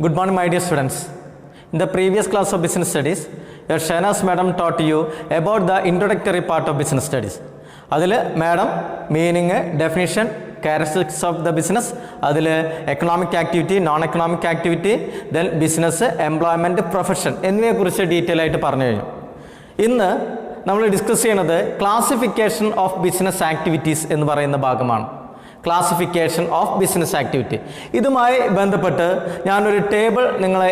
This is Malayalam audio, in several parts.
Good morning, my dear students. In the previous class of business studies, your Shahnaaz madam taught you about the introductory part of business studies. അതിൽ madam meaning, definition, characteristics of the business, അതിൽ economic activity, non economic activity, then business, employment, profession എന്നിവയെക്കുറിച്ച് ഡീറ്റെയിൽ ആയിട്ട് പറഞ്ഞു കഴിഞ്ഞു. ഇന്ന് നമ്മൾ ഡിസ്കസ് ചെയ്യുന്നത് ക്ലാസിഫിക്കേഷൻ ഓഫ് ബിസിനസ് ആക്ടിവിറ്റീസ് എന്ന് പറയുന്ന ഭാഗമാണ്. Classification of business activity. ഇതുമായി ബന്ധപ്പെട്ട് ഞാനൊരു ടേബിൾ നിങ്ങളെ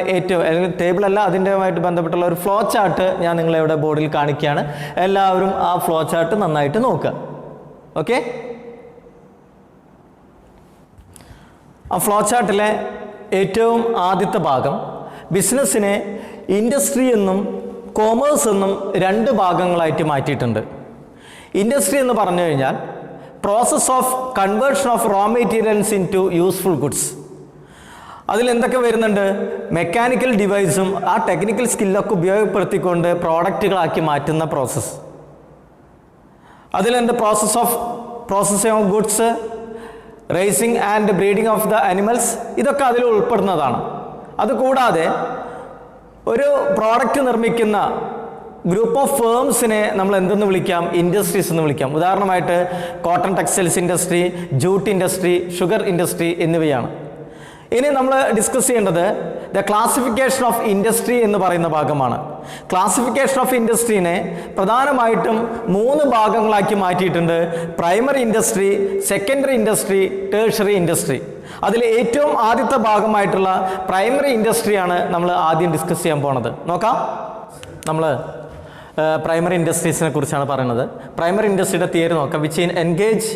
അല്ലെങ്കിൽ ടേബിളല്ല, അതിൻ്റെയുമായിട്ട് ബന്ധപ്പെട്ടുള്ള ഒരു ഫ്ലോ ചാർട്ട് ഞാൻ നിങ്ങളെ ഇവിടെ ബോർഡിൽ കാണിക്കുകയാണ്. എല്ലാവരും ആ ഫ്ലോ ചാർട്ട് നന്നായിട്ട് നോക്കുക. ഓക്കെ, ആ ഫ്ലോ ചാർട്ടിലെ ഏറ്റവും ആദ്യത്തെ ഭാഗം ബിസിനസ്സിനെ ഇൻഡസ്ട്രി എന്നും കോമേഴ്സ് എന്നും രണ്ട് ഭാഗങ്ങളായിട്ട് മാറ്റിയിട്ടുണ്ട്. ഇൻഡസ്ട്രി എന്ന് പറഞ്ഞു കഴിഞ്ഞാൽ process of conversion of raw materials into useful goods. അതിലെന്തൊക്കെ വരുന്നുണ്ട്? മെക്കാനിക്കൽ ഡിവൈസും ആ ടെക്നിക്കൽ സ്കില്ലൊക്കെ ഉപയോഗപ്പെടുത്തിക്കൊണ്ട് പ്രോഡക്റ്റുകളാക്കി മാറ്റുന്ന പ്രോസസ്സ്. അതിലെന്ത്? Processing of goods, raising and breeding of the animals, ഇതൊക്കെ അതിൽ ഉൾപ്പെടുന്നതാണ്. അതുകൂടാതെ ഒരു പ്രോഡക്റ്റ് നിർമ്മിക്കുന്ന ഗ്രൂപ്പ് ഓഫ് ഫേംസിനെ നമ്മൾ എന്തെന്ന് വിളിക്കാം? ഇൻഡസ്ട്രീസ് എന്ന് വിളിക്കാം. ഉദാഹരണമായിട്ട് cotton textiles industry, jute industry, sugar industry എന്നിവയാണ്. ഇനി നമ്മൾ ഡിസ്കസ് ചെയ്യേണ്ടത് ദ ക്ലാസിഫിക്കേഷൻ ഓഫ് ഇൻഡസ്ട്രി എന്ന് പറയുന്ന ഭാഗമാണ്. ക്ലാസിഫിക്കേഷൻ ഓഫ് ഇൻഡസ്ട്രീനെ പ്രധാനമായിട്ടും 3 ഭാഗങ്ങളാക്കി മാറ്റിയിട്ടുണ്ട്. Primary industry, secondary industry, tertiary industry. അതിൽ ഏറ്റവും ആദ്യത്തെ ഭാഗമായിട്ടുള്ള പ്രൈമറി ഇൻഡസ്ട്രിയാണ് നമ്മൾ ആദ്യം ഡിസ്കസ് ചെയ്യാൻ പോണത്. നോക്കാം. നമ്മൾ പ്രൈമറി ഇൻഡസ്ട്രീസിനെ കുറിച്ചാണ് പറയുന്നത്. പ്രൈമറി ഇൻഡസ്ട്രിയുടെ തിയറി നോക്കാം. Which engage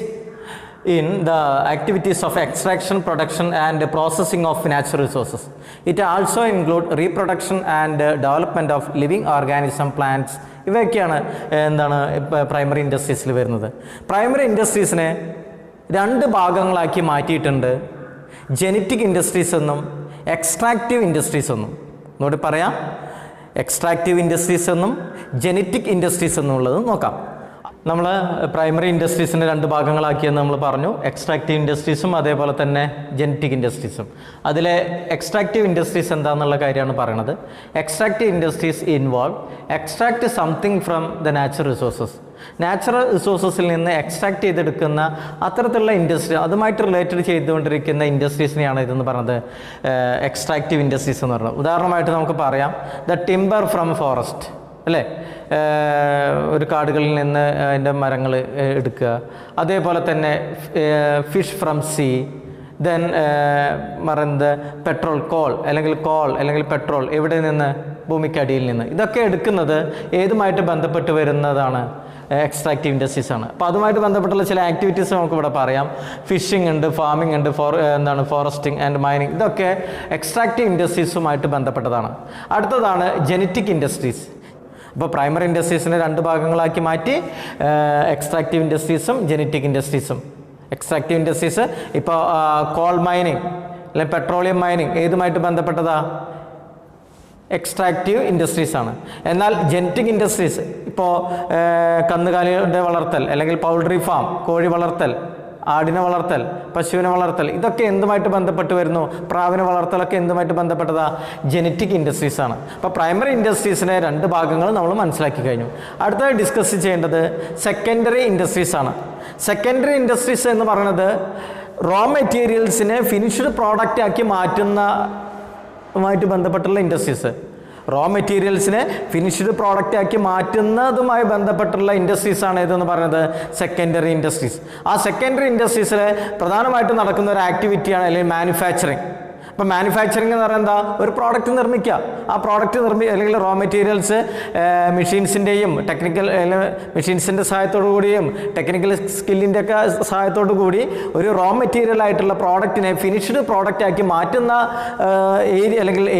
in the activities of extraction, production and processing of natural resources. It also include reproduction and development of living organism, plants. ഇവയൊക്കെയാണ് എന്താണ് പ്രൈമറി ഇൻഡസ്ട്രീസിൽ വരുന്നത്. പ്രൈമറി ഇൻഡസ്ട്രീസിനെ 2 ഭാഗങ്ങളാക്കി മാറ്റിയിട്ടുണ്ട്. ജെനറ്റിക് ഇൻഡസ്ട്രീസ് എന്നും എക്സ്ട്രാക്റ്റീവ് ഇൻഡസ്ട്രീസ് എന്നും. ഒന്നുകൂടി പറയാം, എക്സ്ട്രാക്റ്റീവ് ഇൻഡസ്ട്രീസ് എന്നും ജെനറ്റിക് ഇൻഡസ്ട്രീസ് എന്നുള്ളത് നോക്കാം. നമ്മൾ പ്രൈമറി ഇൻഡസ്ട്രീസിനെ 2 ഭാഗങ്ങളാക്കിയെന്ന് നമ്മൾ പറഞ്ഞു. എക്സ്ട്രാക്റ്റീവ് ഇൻഡസ്ട്രീസും അതേപോലെ തന്നെ ജെനറ്റിക് ഇൻഡസ്ട്രീസും. അതിലെ എക്സ്ട്രാക്റ്റീവ് ഇൻഡസ്ട്രീസ് എന്താണെന്നുള്ള കാര്യമാണ് പറയുന്നത്. Extractive industries involve extract something from the natural resources. Natural റിസോഴ്സസിൽ നിന്ന് എക്സ്ട്രാക്ട് ചെയ്തെടുക്കുന്ന അത്തരത്തിലുള്ള ഇൻഡസ്ട്രി, അതുമായിട്ട് റിലേറ്റഡ് ചെയ്തുകൊണ്ടിരിക്കുന്ന ഇൻഡസ്ട്രീസിനെയാണ് ഇതെന്ന് പറയുന്നത് എക്സ്ട്രാക്റ്റീവ് ഇൻഡസ്ട്രീസ് എന്ന് പറയുന്നത്. ഉദാഹരണമായിട്ട് നമുക്ക് പറയാം ദ ടിമ്പർ ഫ്രം ഫോറസ്റ്റ്, അല്ലേ? ഒരു കാടുകളിൽ നിന്ന് അതിൻ്റെ മരങ്ങൾ എടുക്കുക. അതേപോലെ തന്നെ ഫിഷ് ഫ്രം സീ, ദെൻ മറന്ത് പെട്രോൾ, കോൾ അല്ലെങ്കിൽ പെട്രോൾ എവിടെ നിന്ന്? ഭൂമിക്കടിയിൽ നിന്ന്. ഇതൊക്കെ എടുക്കുന്നത് ഏതുമായിട്ട് ബന്ധപ്പെട്ട് വരുന്നതാണ്? എക്സ്ട്രാക്റ്റീവ് ഇൻഡസ്ട്രീസ് ആണ്. അപ്പോൾ അതുമായിട്ട് ബന്ധപ്പെട്ടുള്ള ചില ആക്ടിവിറ്റീസ് നമുക്ക് ഇവിടെ പറയാം. ഫിഷിംഗ് ഉണ്ട്, ഫാമിംഗ് ഉണ്ട്, ഫോറസ്റ്റിംഗ് ആൻഡ് മൈനിങ്. ഇതൊക്കെ എക്സ്ട്രാക്റ്റീവ് ഇൻഡസ്ട്രീസുമായിട്ട് ബന്ധപ്പെട്ടതാണ്. അടുത്തതാണ് ജെനറ്റിക് ഇൻഡസ്ട്രീസ്. ഇപ്പോൾ പ്രൈമറി ഇൻഡസ്ട്രീസിനെ 2 ഭാഗങ്ങളാക്കി മാറ്റി. എക്സ്ട്രാക്റ്റീവ് ഇൻഡസ്ട്രീസും ജെനറ്റിക് ഇൻഡസ്ട്രീസും. എക്സ്ട്രാക്റ്റീവ് ഇൻഡസ്ട്രീസ് ഇപ്പോൾ കോൾ മൈനിങ് അല്ലെങ്കിൽ പെട്രോളിയം മൈനിങ് ഏതുമായിട്ട് ബന്ധപ്പെട്ടതാ? എക്സ്ട്രാക്റ്റീവ് ഇൻഡസ്ട്രീസ് ആണ്. എന്നാൽ ജെനറ്റിക് ഇൻഡസ്ട്രീസ് ഇപ്പോൾ കന്നുകാലിയുടെ വളർത്തൽ അല്ലെങ്കിൽ പൗൾട്രി ഫാം, കോഴി വളർത്തൽ, ആടിനെ വളർത്തൽ, പശുവിനെ വളർത്തൽ, ഇതൊക്കെ എന്തുമായിട്ട് ബന്ധപ്പെട്ട് വരുന്നു? പ്രാവിനെ വളർത്തലൊക്കെ എന്തുമായിട്ട് ബന്ധപ്പെട്ടതാ? ജെനറ്റിക് ഇൻഡസ്ട്രീസ് ആണ്. അപ്പോൾ പ്രൈമറി ഇൻഡസ്ട്രീസിനെ 2 ഭാഗങ്ങൾ നമ്മൾ മനസ്സിലാക്കി കഴിഞ്ഞു. അടുത്തത് ഡിസ്കസ് ചെയ്യേണ്ടത് സെക്കൻഡറി ഇൻഡസ്ട്രീസ് ആണ്. സെക്കൻഡറി ഇൻഡസ്ട്രീസ് എന്ന് പറയുന്നത് റോ മെറ്റീരിയൽസിനെ ഫിനിഷ്ഡ് പ്രോഡക്റ്റ് ആക്കി മാറ്റുന്നതുമായിട്ട് ബന്ധപ്പെട്ടുള്ള ഇൻഡസ്ട്രീസ്. റോ മെറ്റീരിയൽസിനെ ഫിനിഷ്ഡ് പ്രോഡക്റ്റ് ആക്കി മാറ്റുന്നതുമായി ബന്ധപ്പെട്ടുള്ള ഇൻഡസ്ട്രീസ് ആണ് ഇതെന്ന് പറയുന്നത് സെക്കൻഡറി ഇൻഡസ്ട്രീസ്. ആ സെക്കൻഡറി ഇൻഡസ്ട്രീസിൽ പ്രധാനമായിട്ടും നടക്കുന്ന ഒരു ആക്ടിവിറ്റിയാണ് അല്ലെങ്കിൽ മാനുഫാക്ചറിങ്. അപ്പോൾ മാനുഫാക്ചറിങ് എന്ന് പറയുന്നത് എന്താ? ഒരു പ്രോഡക്റ്റ് നിർമ്മിക്കുക. ആ പ്രോഡക്റ്റ് അല്ലെങ്കിൽ റോ മെറ്റീരിയൽസ് മെഷീൻസിൻ്റെയും മെഷീൻസിൻ്റെ സഹായത്തോടു കൂടിയും ടെക്നിക്കൽ സ്കില്ലിൻ്റെ ഒക്കെ സഹായത്തോടു കൂടി ഒരു റോ മെറ്റീരിയൽ ആയിട്ടുള്ള പ്രോഡക്റ്റിനെ ഫിനിഷ്ഡ് പ്രോഡക്റ്റ് ആക്കി മാറ്റുന്ന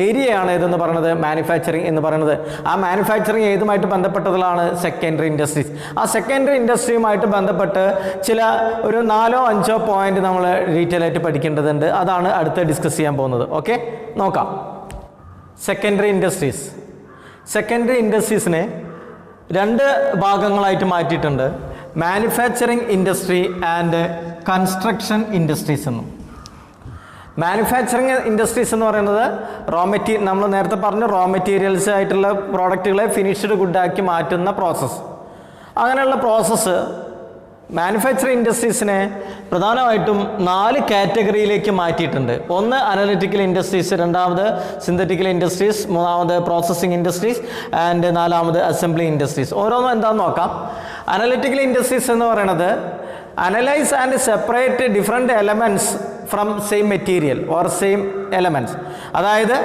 ഏരിയയാണ് ഇതെന്ന് പറയുന്നത് മാനുഫാക്ചറിങ് എന്ന് പറയുന്നത്. ആ മാനുഫാക്ചറിങ് ഏതുമായിട്ട് ബന്ധപ്പെട്ടതിലാണ്? Secondary industries. ആ സെക്കൻഡറി ഇൻഡസ്ട്രിയുമായിട്ട് ബന്ധപ്പെട്ട് ഒരു 4-5 പോയിന്റ് നമ്മൾ ഡീറ്റെയിൽ ആയിട്ട് പഠിക്കേണ്ടതുണ്ട്. അതാണ് അടുത്ത് ഡിസ്കസ് ചെയ്യാൻ പോകുന്നത്. ഓക്കെ, നോക്കാം. Secondary industries. സെക്കൻഡറി ഇൻഡസ്ട്രീസിനെ 2 ഭാഗങ്ങളായിട്ട് മാറ്റിയിട്ടുണ്ട്. Manufacturing industry and construction industries എന്നും. മാനുഫാക്ചറിങ് ഇൻഡസ്ട്രീസ് എന്ന് പറയുന്നത് നമ്മൾ നേരത്തെ പറഞ്ഞു റോ മെറ്റീരിയൽസ് ആയിട്ടുള്ള പ്രോഡക്റ്റുകളെ ഫിനിഷ്ഡ് ഗുഡാക്കി മാറ്റുന്ന പ്രോസസ്സ്. അങ്ങനെയുള്ള പ്രോസസ്സ് മാനുഫാക്ചറിങ് ഇൻഡസ്ട്രീസിനെ പ്രധാനമായിട്ടും 4 കാറ്റഗറിയിലേക്ക് മാറ്റിയിട്ടുണ്ട്. ഒന്ന് അനലിറ്റിക്കൽ ഇൻഡസ്ട്രീസ്, രണ്ടാമത് സിന്തറ്റിക്കൽ ഇൻഡസ്ട്രീസ്, മൂന്നാമത് പ്രോസസ്സിംഗ് ഇൻഡസ്ട്രീസ് ആൻഡ് നാലാമത് അസംബ്ലി ഇൻഡസ്ട്രീസ്. ഓരോന്നും എന്താണെന്ന് നോക്കാം. അനലിറ്റിക്കൽ ഇൻഡസ്ട്രീസ് എന്ന് പറയുന്നത് analyse and separate different elements from same material or same elements. അതായത്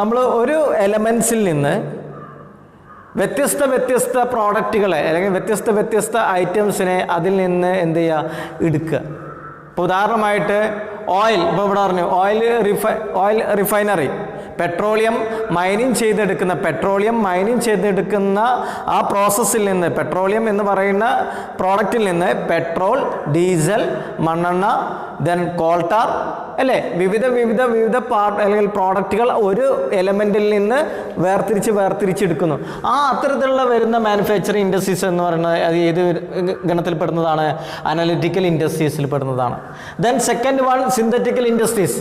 നമ്മൾ ഒരു എലമെൻസിൽ നിന്ന് വ്യത്യസ്ത പ്രോഡക്റ്റുകളെ അല്ലെങ്കിൽ വ്യത്യസ്ത ഐറ്റംസിനെ അതിൽ നിന്ന് എന്ത് ചെയ്യുക, എടുക്കുക. ഇപ്പോൾ ഉദാഹരണമായിട്ട് ഓയിൽ, ഇപ്പോൾ ഇവിടെ പറഞ്ഞു ഓയിൽ റിഫൈനറി, പെട്രോളിയം മൈനിങ് ചെയ്തെടുക്കുന്ന ആ പ്രോസസ്സിൽ നിന്ന്, പെട്രോളിയം എന്ന് പറയുന്ന പ്രോഡക്റ്റിൽ നിന്ന് പെട്രോൾ, ഡീസൽ, മണ്ണെണ്ണ, ദെൻ കോൾട്ടാർ അല്ലേ, വിവിധ അല്ലെങ്കിൽ പ്രോഡക്റ്റുകൾ ഒരു എലമെൻറ്റിൽ നിന്ന് വേർതിരിച്ചെടുക്കുന്നു. അത്തരത്തിലുള്ള വരുന്ന മാനുഫാക്ചറിങ് ഇൻഡസ്ട്രീസ് എന്ന് പറയുന്നത് അത് ഏത് ഗണത്തിൽപ്പെടുന്നതാണ്? അനലിറ്റിക്കൽ ഇൻഡസ്ട്രീസിൽ പെടുന്നതാണ്. Then second one synthetical industries.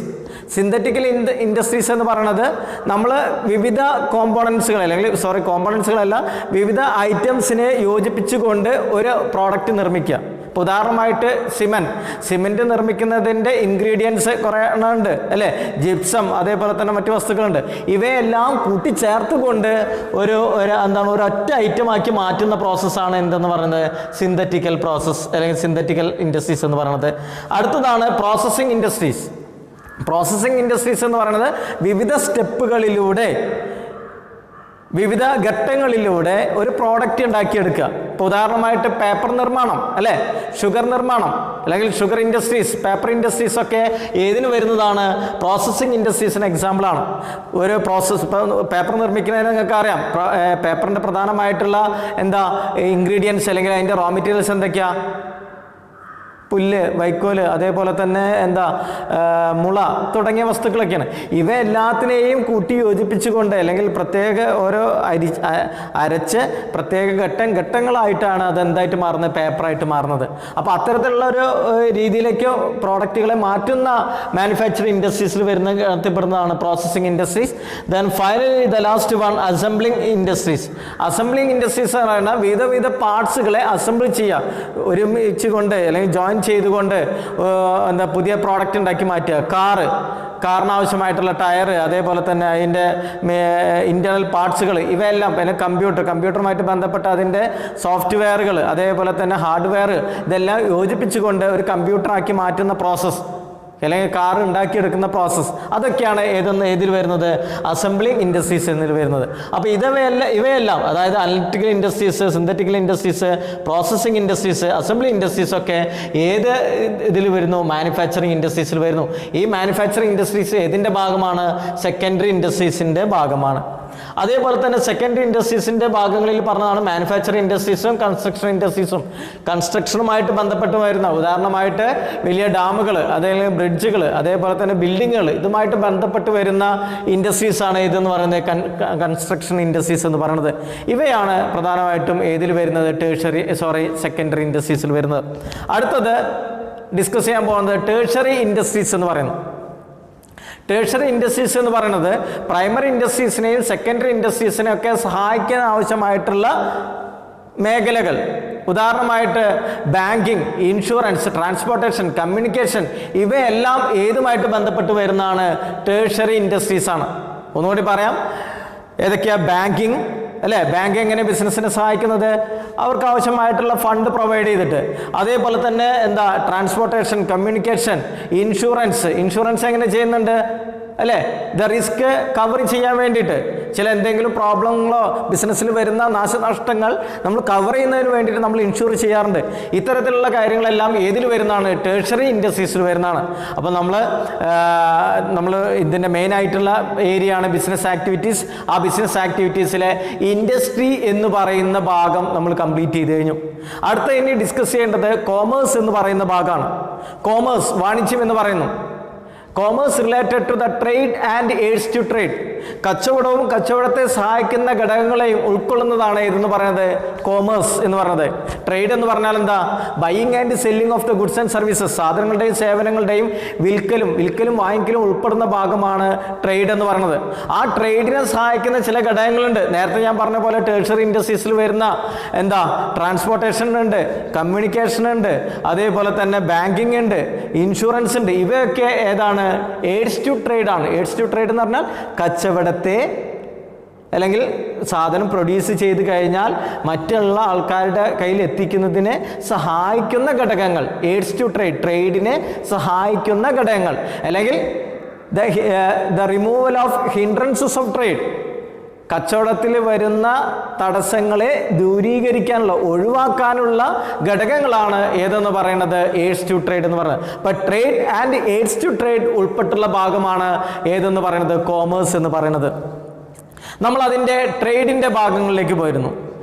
Synthetical industries എന്ന് പറയുന്നത് നമ്മൾ വിവിധ കോമ്പോണൻസുകളല്ല വിവിധ ഐറ്റംസിനെ യോജിപ്പിച്ചുകൊണ്ട് ഒരു പ്രോഡക്റ്റ് നിർമ്മിക്കുക. ഇപ്പോൾ ഉദാഹരണമായിട്ട് സിമെൻറ്റ് നിർമ്മിക്കുന്നതിൻ്റെ ഇൻഗ്രീഡിയൻസ് കുറേ ഉണ്ട് അല്ലേ, ജിപ്സം, അതേപോലെ തന്നെ മറ്റു വസ്തുക്കളുണ്ട്. ഇവയെല്ലാം കൂട്ടിച്ചേർത്തുകൊണ്ട് ഒരൊറ്റ ഐറ്റമാക്കി മാറ്റുന്ന പ്രോസസ്സാണ് എന്തെന്ന് പറയുന്നത് സിന്തറ്റിക്കൽ പ്രോസസ്സ് അല്ലെങ്കിൽ സിന്തറ്റിക്കൽ ഇൻഡസ്ട്രീസ് എന്ന് പറയുന്നത്. അടുത്തതാണ് പ്രോസസ്സിംഗ് ഇൻഡസ്ട്രീസ്. പ്രോസസ്സിംഗ് ഇൻഡസ്ട്രീസ് എന്ന് പറയുന്നത് വിവിധ ഘട്ടങ്ങളിലൂടെ ഒരു പ്രോഡക്റ്റ് ഉണ്ടാക്കിയെടുക്കുക. ഇപ്പോൾ ഉദാഹരണമായിട്ട് പേപ്പർ നിർമ്മാണം അല്ലേ, ഷുഗർ നിർമ്മാണം അല്ലെങ്കിൽ ഷുഗർ ഇൻഡസ്ട്രീസ്, പേപ്പർ ഇൻഡസ്ട്രീസ് ഒക്കെ ഏതിന് വരുന്നതാണ്? പ്രോസസ്സിംഗ് ഇൻഡസ്ട്രീസിന് എക്സാമ്പിളാണ്. ഒരു പ്രോസസ്സ് ഇപ്പോൾ പേപ്പർ നിർമ്മിക്കുന്നതിന് നിങ്ങൾക്ക് അറിയാം, പേപ്പറിൻ്റെ പ്രധാനമായിട്ടുള്ള ഇൻഗ്രീഡിയൻസ് അല്ലെങ്കിൽ അതിൻ്റെ റോ മെറ്റീരിയൽസ് എന്തൊക്കെയാണ്? പുല്ല്, വൈക്കോല്, അതേപോലെ തന്നെ മുള തുടങ്ങിയ വസ്തുക്കളൊക്കെയാണ്. ഇവ എല്ലാത്തിനെയും കൂട്ടി യോജിപ്പിച്ചുകൊണ്ട് അല്ലെങ്കിൽ പ്രത്യേക ഓരോ അരച്ച് പ്രത്യേക ഘട്ടങ്ങളായിട്ടാണ് അതെന്തായിട്ട് മാറുന്നത്? പേപ്പറായിട്ട് മാറുന്നത്. അപ്പോൾ അത്തരത്തിലുള്ള ഒരു രീതിയിലേക്ക് പ്രോഡക്റ്റുകളെ മാറ്റുന്ന മാനുഫാക്ചറിങ് ഇൻഡസ്ട്രീസിൽ എത്തിപ്പെടുന്നതാണ് processing industries. Then finally the last one assembling industries. Assembling industries എന്ന് പറയുന്നത് വിവിധ പാർട്സുകളെ അസംബിൾ ചെയ്യുക, ഒരുമിച്ച് കൊണ്ട് അല്ലെങ്കിൽ ജോയിൻ ചെയ്തുകൊണ്ട് പുതിയ പ്രോഡക്റ്റ് ഉണ്ടാക്കി മാറ്റുക. കാറിനാവശ്യമായിട്ടുള്ള ടയർ, അതേപോലെ തന്നെ അതിൻ്റെ ഇൻറ്റേർണൽ പാർട്സുകൾ, ഇവയെല്ലാം പിന്നെ കമ്പ്യൂട്ടറുമായിട്ട് ബന്ധപ്പെട്ട അതിൻ്റെ സോഫ്റ്റ്വെയറുകൾ, അതേപോലെ തന്നെ ഹാർഡ്വെയർ, ഇതെല്ലാം യോജിപ്പിച്ചുകൊണ്ട് ഒരു കമ്പ്യൂട്ടറാക്കി മാറ്റുന്ന പ്രോസസ്സ് അല്ലെങ്കിൽ കാർ ഉണ്ടാക്കിയെടുക്കുന്ന പ്രോസസ്സ്, അതൊക്കെയാണ് ഏതിൽ വരുന്നത്? അസംബ്ലിംഗ് ഇൻഡസ്ട്രീസ് എന്നിൽ വരുന്നത്. അപ്പോൾ ഇവയെല്ലാം അതായത് analytical industries, synthetical industries, processing industries, assembly industries ഒക്കെ ഏത് ഇതിൽ വരുന്നു? മാനുഫാക്ചറിങ് ഇൻഡസ്ട്രീസിൽ വരുന്നു. ഈ മാനുഫാക്ചറിങ് ഇൻഡസ്ട്രീസ് ഏതിൻ്റെ ഭാഗമാണ്? സെക്കൻഡറി ഇൻഡസ്ട്രീസിൻ്റെ ഭാഗമാണ്. അതേപോലെ തന്നെ സെക്കൻഡറി ഇൻഡസ്ട്രീസിൻ്റെ ഭാഗങ്ങളിൽ പറഞ്ഞതാണ് മാനുഫാക്ചറിങ് ഇൻഡസ്ട്രീസും കൺസ്ട്രക്ഷൻ ഇൻഡസ്ട്രീസും. കൺസ്ട്രക്ഷനുമായിട്ട് ബന്ധപ്പെട്ട് വരുന്ന ഉദാഹരണമായിട്ട് വലിയ ഡാമുകൾ, അതല്ലെങ്കിൽ ബ്രിഡ്ജുകൾ, അതേപോലെ തന്നെ ബിൽഡിങ്ങുകൾ, ഇതുമായിട്ട് ബന്ധപ്പെട്ട് വരുന്ന ഇൻഡസ്ട്രീസാണ് ഇതെന്ന് പറയുന്നത് കൺസ്ട്രക്ഷൻ ഇൻഡസ്ട്രീസ് എന്ന് പറയുന്നത്. ഇവയാണ് പ്രധാനമായിട്ടും ഏതിൽ വരുന്നത്? സെക്കൻഡറി ഇൻഡസ്ട്രീസിൽ വരുന്നത്. അടുത്തത് ഡിസ്കസ് ചെയ്യാൻ പോകുന്നത് ടേഴ്സറി ഇൻഡസ്ട്രീസ് എന്ന് പറയുന്നു. ടേഴ്സറി ഇൻഡസ്ട്രീസ് എന്ന് പറയുന്നത് പ്രൈമറി ഇൻഡസ്ട്രീസിനെയും സെക്കൻഡറി ഇൻഡസ്ട്രീസിനെയും ഒക്കെ സഹായിക്കാൻ ആവശ്യമായിട്ടുള്ള മേഖലകൾ. ഉദാഹരണമായിട്ട് ബാങ്കിങ്, ഇൻഷുറൻസ്, ട്രാൻസ്പോർട്ടേഷൻ, കമ്മ്യൂണിക്കേഷൻ, ഇവയെല്ലാം ഏതുമായിട്ട് ബന്ധപ്പെട്ട് വരുന്നതാണ്? ടേഴ്സറി ഇൻഡസ്ട്രീസാണ്. ഒന്നുകൂടി പറയാം, ഏതൊക്കെയാണ്? ബാങ്കിങ് അല്ലേ, ബാങ്ക് എങ്ങനെ ബിസിനസ്സിനെ സഹായിക്കുന്നത്? അവർക്ക് ആവശ്യമായിട്ടുള്ള ഫണ്ട് പ്രൊവൈഡ് ചെയ്തിട്ട്. അതേപോലെ തന്നെ ട്രാൻസ്പോർട്ടേഷൻ, കമ്മ്യൂണിക്കേഷൻ, ഇൻഷുറൻസ് എങ്ങനെ ചെയ്യുന്നുണ്ട് അല്ലേ? ദ റിസ്ക് കവർ ചെയ്യാൻ വേണ്ടിയിട്ട് എന്തെങ്കിലും പ്രോബ്ലങ്ങളോ ബിസിനസ്സിൽ വരുന്ന നാശനഷ്ടങ്ങൾ നമ്മൾ കവർ ചെയ്യുന്നതിന് വേണ്ടിയിട്ട് നമ്മൾ ഇൻഷുർ ചെയ്യാറുണ്ട്. ഇത്തരത്തിലുള്ള കാര്യങ്ങളെല്ലാം ഏതിൽ വരുന്നതാണ്? ടേഴ്സറി ഇൻഡസ്ട്രീസിൽ വരുന്നതാണ്. അപ്പോൾ നമ്മൾ ഇതിൻ്റെ മെയിൻ ആയിട്ടുള്ള ഏരിയ ആണ് ബിസിനസ് ആക്ടിവിറ്റീസ്. ആ ബിസിനസ് ആക്ടിവിറ്റീസിലെ ഇൻഡസ്ട്രി എന്ന് പറയുന്ന ഭാഗം നമ്മൾ കംപ്ലീറ്റ് ചെയ്ത് കഴിഞ്ഞു. അടുത്ത ഇനി ഡിസ്കസ് ചെയ്യേണ്ടത് കോമേഴ്സ് എന്ന് പറയുന്ന ഭാഗമാണ്. കോമേഴ്സ്, വാണിജ്യം എന്ന് പറയുന്നു. Commerce related to the trade and aids to trade. കച്ചവടവും കച്ചവടത്തെ സഹായിക്കുന്ന ഘടകങ്ങളെയും ഉൾക്കൊള്ളുന്നതാണ് ഇതെന്ന് പറയുന്നത് കോമേഴ്സ് എന്ന് പറയുന്നത്. ട്രേഡ് എന്ന് പറഞ്ഞാൽ എന്താ? Buying and selling of the goods and services. സാധനങ്ങളുടെയും സേവനങ്ങളുടെയും വിൽക്കലും വാങ്ങിക്കലും ഉൾപ്പെടുന്ന ഭാഗമാണ് ട്രേഡ് എന്ന് പറയുന്നത്. ആ ട്രേഡിനെ സഹായിക്കുന്ന ചില ഘടകങ്ങളുണ്ട്. നേരത്തെ ഞാൻ പറഞ്ഞ പോലെ ടേഴ്സറി ഇൻഡസ്ട്രീസിൽ വരുന്ന ട്രാൻസ്പോർട്ടേഷൻ ഉണ്ട്, കമ്മ്യൂണിക്കേഷൻ ഉണ്ട്, അതേപോലെ തന്നെ ബാങ്കിങ് ഉണ്ട്, ഇൻഷുറൻസ് ഉണ്ട്. ഇവയൊക്കെ ഏതാണ്? എയ്ഡ്സ് ടു ട്രേഡ് ആണ്. എയ്ഡ്സ് ടു ട്രേഡ് എന്ന് പറഞ്ഞാൽ കച്ചവടത്തെ അല്ലെങ്കിൽ സാധനം പ്രൊഡ്യൂസ് ചെയ്ത് കഴിഞ്ഞാൽ മറ്റുള്ള ആൾക്കാരുടെ കയ്യിൽ എത്തിക്കുന്നതിനെ സഹായിക്കുന്ന ഘടകങ്ങൾ. എയ്ഡ്സ് ടു ട്രേഡ്, ട്രേഡിനെ സഹായിക്കുന്ന ഘടകങ്ങൾ. അല്ലെങ്കിൽ the removal of hindrances of trade, കച്ചവടത്തിൽ വരുന്ന തടസ്സങ്ങളെ ദൂരീകരിക്കാനുള്ള, ഒഴിവാക്കാനുള്ള ഘടകങ്ങളാണ് ഏതെന്ന് പറയുന്നത്? എയ്ഡ്സ് ടു ട്രേഡ് എന്ന് പറയുന്നത്. അപ്പം trade and aids to trade ഉൾപ്പെട്ടുള്ള ഭാഗമാണ് ഏതെന്ന് പറയുന്നത്? കോമേഴ്സ് എന്ന് പറയുന്നത്. നമ്മൾ അതിൻ്റെ ട്രേഡിൻ്റെ ഭാഗങ്ങളിലേക്ക് പോയിരുന്നു.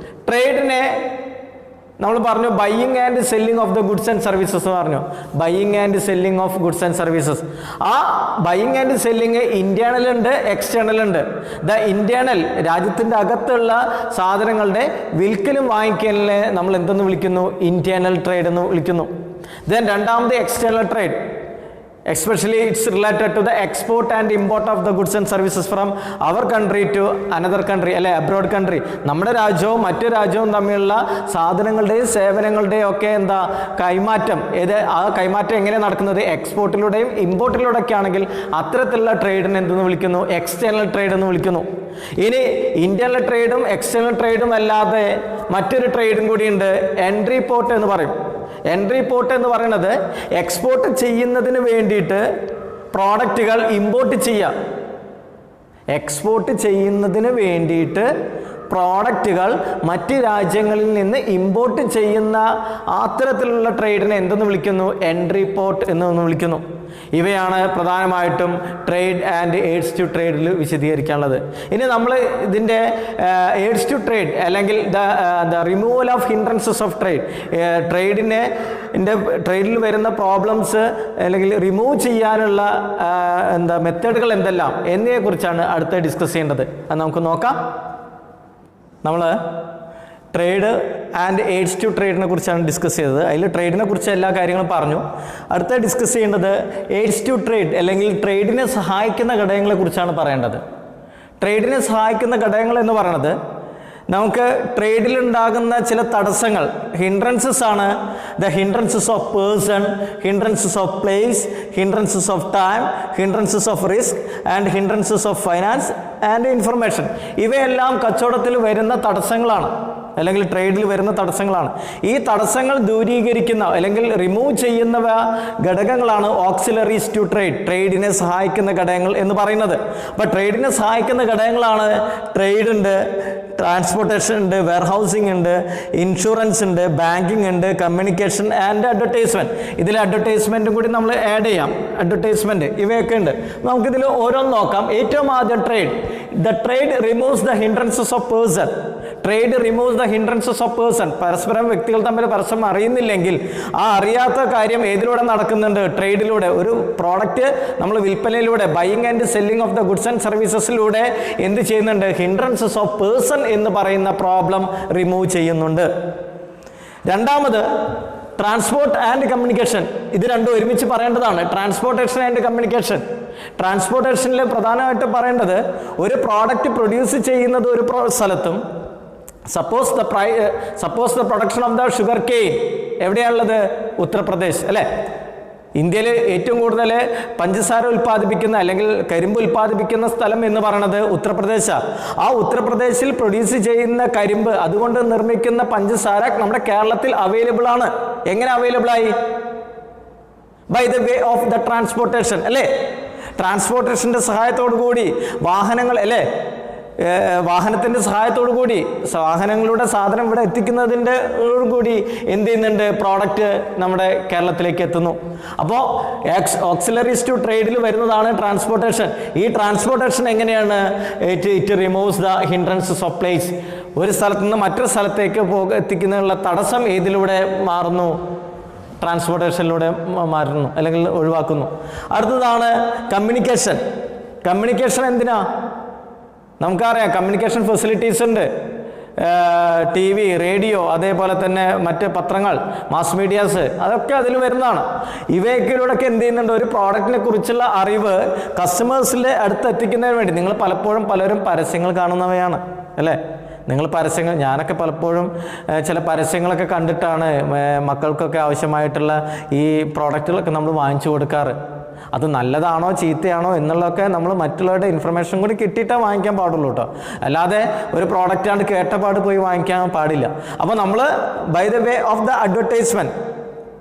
ട്രേഡിനെ നമ്മൾ പറഞ്ഞു buying and selling of the goods and services എന്ന് പറഞ്ഞു. Buying and selling of goods and services. ആ ബൈയിങ് ആൻഡ് സെല്ലിംഗ് ഇന്റേണൽ ഉണ്ട്, എക്സ്റ്റേണൽ ഉണ്ട്. ദ ഇന്റേണൽ, രാജ്യത്തിൻ്റെ അകത്തുള്ള സാധനങ്ങളുടെ വിൽക്കലും വാങ്ങിക്കലിനെ നമ്മൾ എന്തെന്ന് വിളിക്കുന്നു? ഇന്റേണൽ ട്രേഡ് എന്ന് വിളിക്കുന്നു. ദെൻ രണ്ടാമത് external trade. Especially it's related to the export and import of the goods and services from our country to another country, അല്ലെ അബ്രോഡ് കൺട്രി. നമ്മുടെ രാജ്യവും മറ്റു രാജ്യവും തമ്മിലുള്ള സാധനങ്ങളുടെയും സേവനങ്ങളുടെയും ഒക്കെ കൈമാറ്റം. ആ കൈമാറ്റം എങ്ങനെ നടക്കുന്നത്? എക്സ്പോർട്ടിലൂടെയും ഇമ്പോർട്ടിലൂടെ ഒക്കെ ആണെങ്കിൽ അത്തരത്തിലുള്ള ട്രേഡിനെ എന്തെന്ന് വിളിക്കുന്നു? എക്സ്റ്റേണൽ ട്രേഡ് എന്ന് വിളിക്കുന്നു. ഇനി ഇന്റേണൽ ട്രേഡും എക്സ്റ്റേണൽ ട്രേഡും അല്ലാതെ മറ്റൊരു ട്രേഡും കൂടിയുണ്ട്, എൻട്രി പോർട്ട് എന്ന് പറയും. എൻട്രി പോർട്ട് എന്ന് പറയുന്നത് എക്സ്പോർട്ട് ചെയ്യുന്നതിന് വേണ്ടിയിട്ട് പ്രോഡക്റ്റുകൾ ഇമ്പോർട്ട് ചെയ്യാം. എക്സ്പോർട്ട് ചെയ്യുന്നതിന് വേണ്ടിയിട്ട് പ്രോഡക്റ്റുകൾ മറ്റ് രാജ്യങ്ങളിൽ നിന്ന് ഇമ്പോർട്ട് ചെയ്യുന്ന അത്തരത്തിലുള്ള ട്രേഡിനെ എന്തെന്ന് വിളിക്കുന്നു? എൻട്രി പോർട്ട് എന്ന് വിളിക്കുന്നു. ഇവയാണ് പ്രധാനമായിട്ടും ട്രേഡ് ആൻഡ് എയ്ഡ്സ് ടു ട്രേഡിൽ വിശദീകരിക്കാനുള്ളത്. ഇനി നമ്മൾ ഇതിൻ്റെ എയ്ഡ്സ് ടു ട്രേഡ് അല്ലെങ്കിൽ the removal of hindrances of trade, ട്രേഡിൽ വരുന്ന പ്രോബ്ലംസ് അല്ലെങ്കിൽ റിമൂവ് ചെയ്യാനുള്ള മെത്തേഡുകൾ എന്തെല്ലാം എന്നതിനെക്കുറിച്ചാണ് അടുത്ത ഡിസ്കസ് ചെയ്യേണ്ടത്. അത് നമുക്ക് നോക്കാം. നമ്മൾ ട്രേഡ് ആൻഡ് എയ്ഡ്സ് ടു ട്രേഡിനെ കുറിച്ചാണ് ഡിസ്കസ് ചെയ്തത്. അതിൽ ട്രേഡിനെ കുറിച്ച് എല്ലാ കാര്യങ്ങളും പറഞ്ഞു. അടുത്ത ഡിസ്കസ് ചെയ്യേണ്ടത് എയ്ഡ്സ് ടു ട്രേഡ് അല്ലെങ്കിൽ ട്രേഡിനെ സഹായിക്കുന്ന ഘടകങ്ങളെ കുറിച്ചാണ് പറയേണ്ടത്. ട്രേഡിനെ സഹായിക്കുന്ന ഘടകങ്ങൾ എന്ന് പറയുന്നത് നമുക്ക് ട്രേഡിലുണ്ടാകുന്ന ചില തടസ്സങ്ങൾ, ഹിൻഡ്രൻസസ് ആണ്. The hindrances of person, hindrances of place, hindrances of time, hindrances of risk and hindrances of finance and information. ഇവയെല്ലാം കച്ചവടത്തിൽ വരുന്ന തടസ്സങ്ങളാണ് അല്ലെങ്കിൽ ട്രേഡിൽ വരുന്ന തടസ്സങ്ങളാണ്. ഈ തടസ്സങ്ങൾ ദൂരീകരിക്കുന്ന അല്ലെങ്കിൽ റിമൂവ് ചെയ്യുന്നവ ഘടകങ്ങളാണ് ഓക്സിലറീസ് ടു ട്രേഡ്, ട്രേഡിനെ സഹായിക്കുന്ന ഘടകങ്ങൾ എന്ന് പറയുന്നത്. അപ്പോൾ ട്രേഡിനെ സഹായിക്കുന്ന ഘടകങ്ങളാണ് ട്രേഡ് ഉണ്ട്, ട്രാൻസ്പോർട്ടേഷൻ ഉണ്ട്, വെയർഹൗസിംഗ് ഉണ്ട്, ഇൻഷുറൻസ് ഉണ്ട്, ബാങ്കിങ് ഉണ്ട്, കമ്മ്യൂണിക്കേഷൻ ആൻഡ് അഡ്വർടൈസ്മെൻറ്റ്. ഇതിൽ അഡ്വർടൈസ്മെൻറ്റും കൂടി നമ്മൾ ആഡ് ചെയ്യാം. അഡ്വർടൈസ്മെൻറ്റ് ഇവയൊക്കെ ഉണ്ട്. നമുക്കിതിൽ ഓരോന്ന് നോക്കാം. ഏറ്റവും ആദ്യം trade. The trade removes the hindrances of person. Trade removes the hindrances of person. പരസ്പരം വ്യക്തികൾ തമ്മിൽ പരസ്പരം അറിയുന്നില്ലെങ്കിൽ ആ അറിയാത്ത കാര്യം ഏതിലൂടെ നടക്കുന്നുണ്ട്? ട്രേഡിലൂടെ. ഒരു പ്രോഡക്റ്റ് നമ്മൾ വിൽപ്പനയിലൂടെ, buying and selling of the goods and സർവീസസിലൂടെ എന്ത് ചെയ്യുന്നുണ്ട്? ഹിൻഡ്രൻസസ് ഓഫ് പേഴ്സൺ എന്ന് പറയുന്ന പ്രോബ്ലം റിമൂവ് ചെയ്യുന്നുണ്ട്. രണ്ടാമത് ട്രാൻസ്പോർട്ട് ആൻഡ് കമ്മ്യൂണിക്കേഷൻ. ഇത് രണ്ടും ഒരുമിച്ച് പറയേണ്ടതാണ്. Transportation and communication. ട്രാൻസ്പോർട്ടേഷനിൽ പ്രധാനമായിട്ട് പറയേണ്ടത് ഒരു പ്രോഡക്റ്റ് പ്രൊഡ്യൂസ് ചെയ്യുന്നത് ഒരു സ്ഥലത്തും, suppose the production of the sugar cane എവിടെയാണുള്ളത്? ഉത്തർപ്രദേശ് അല്ലേ? ഇന്ത്യയിൽ ഏറ്റവും കൂടുതൽ പഞ്ചസാര ഉൽപ്പാദിപ്പിക്കുന്ന അല്ലെങ്കിൽ കരിമ്പ് ഉൽപ്പാദിപ്പിക്കുന്ന സ്ഥലം എന്ന് പറയുന്നത് ഉത്തർപ്രദേശാണ്. ആ ഉത്തർപ്രദേശിൽ പ്രൊഡ്യൂസ് ചെയ്യുന്ന കരിമ്പ്, അതുകൊണ്ട് നിർമ്മിക്കുന്ന പഞ്ചസാര നമ്മുടെ കേരളത്തിൽ അവൈലബിൾ ആണ്. എങ്ങനെ അവൈലബിൾ ആയി? By the way of the transportation അല്ലേ? ട്രാൻസ്പോർട്ടേഷൻ്റെ സഹായത്തോടു കൂടി വാഹനങ്ങൾ അല്ലേ, വാഹനത്തിൻ്റെ സഹായത്തോടു കൂടി വാഹനങ്ങളുടെ സാധനം ഇവിടെ എത്തിക്കുന്നതിൻ്റെ കൂടി എന്ത് ചെയ്യുന്നുണ്ട്? പ്രോഡക്റ്റ് നമ്മുടെ കേരളത്തിലേക്ക് എത്തുന്നു. അപ്പോൾ ഓക്സിലറീസ് ടു ട്രേഡിൽ വരുന്നതാണ് ട്രാൻസ്പോർട്ടേഷൻ. ഈ ട്രാൻസ്പോർട്ടേഷൻ എങ്ങനെയാണ്? It removes the hindrances of place. ഒരു സ്ഥലത്ത് നിന്ന് മറ്റൊരു സ്ഥലത്തേക്ക് എത്തിക്കുന്നതിനുള്ള തടസ്സം ഏതിലൂടെ മാറുന്നു? ട്രാൻസ്പോർട്ടേഷനിലൂടെ മാറുന്നു അല്ലെങ്കിൽ ഒഴിവാക്കുന്നു. അടുത്തതാണ് കമ്മ്യൂണിക്കേഷൻ. കമ്മ്യൂണിക്കേഷൻ എന്തിനാ? നമുക്കറിയാം കമ്മ്യൂണിക്കേഷൻ ഫെസിലിറ്റീസ് ഉണ്ട്. TV, റേഡിയോ, അതേപോലെ തന്നെ മറ്റ് പത്രങ്ങൾ, മാസ് മീഡിയാസ്, അതൊക്കെ അതിൽ വരുന്നതാണ്. ഇവയൊക്കെയിലൂടെയൊക്കെ എന്ത് ചെയ്യുന്നുണ്ട്? ഒരു പ്രോഡക്റ്റിനെ കുറിച്ചുള്ള അറിവ് കസ്റ്റമേഴ്സിൻ്റെ അടുത്ത് എത്തിക്കുന്നതിന് വേണ്ടി നിങ്ങൾ പലരും പരസ്യങ്ങൾ കാണുന്നവയാണ് അല്ലേ? നിങ്ങൾ പരസ്യങ്ങൾ, ഞാനൊക്കെ പലപ്പോഴും ചില പരസ്യങ്ങളൊക്കെ കണ്ടിട്ടാണ് മക്കൾക്കൊക്കെ ആവശ്യമായിട്ടുള്ള ഈ പ്രോഡക്റ്റുകളൊക്കെ നമ്മൾ വാങ്ങിച്ചു കൊടുക്കാറ്. അത് നല്ലതാണോ ചീത്തയാണോ എന്നുള്ളതൊക്കെ നമ്മൾ മറ്റുള്ളവരുടെ ഇൻഫർമേഷൻ കൂടി കിട്ടിയിട്ടേ വാങ്ങിക്കാൻ പാടുള്ളൂ കേട്ടോ. അല്ലാതെ ഒരു പ്രോഡക്റ്റാണ്ട് കേട്ടപാട് പോയി വാങ്ങിക്കാൻ പാടില്ല. അപ്പോൾ നമ്മൾ by the way of the advertisement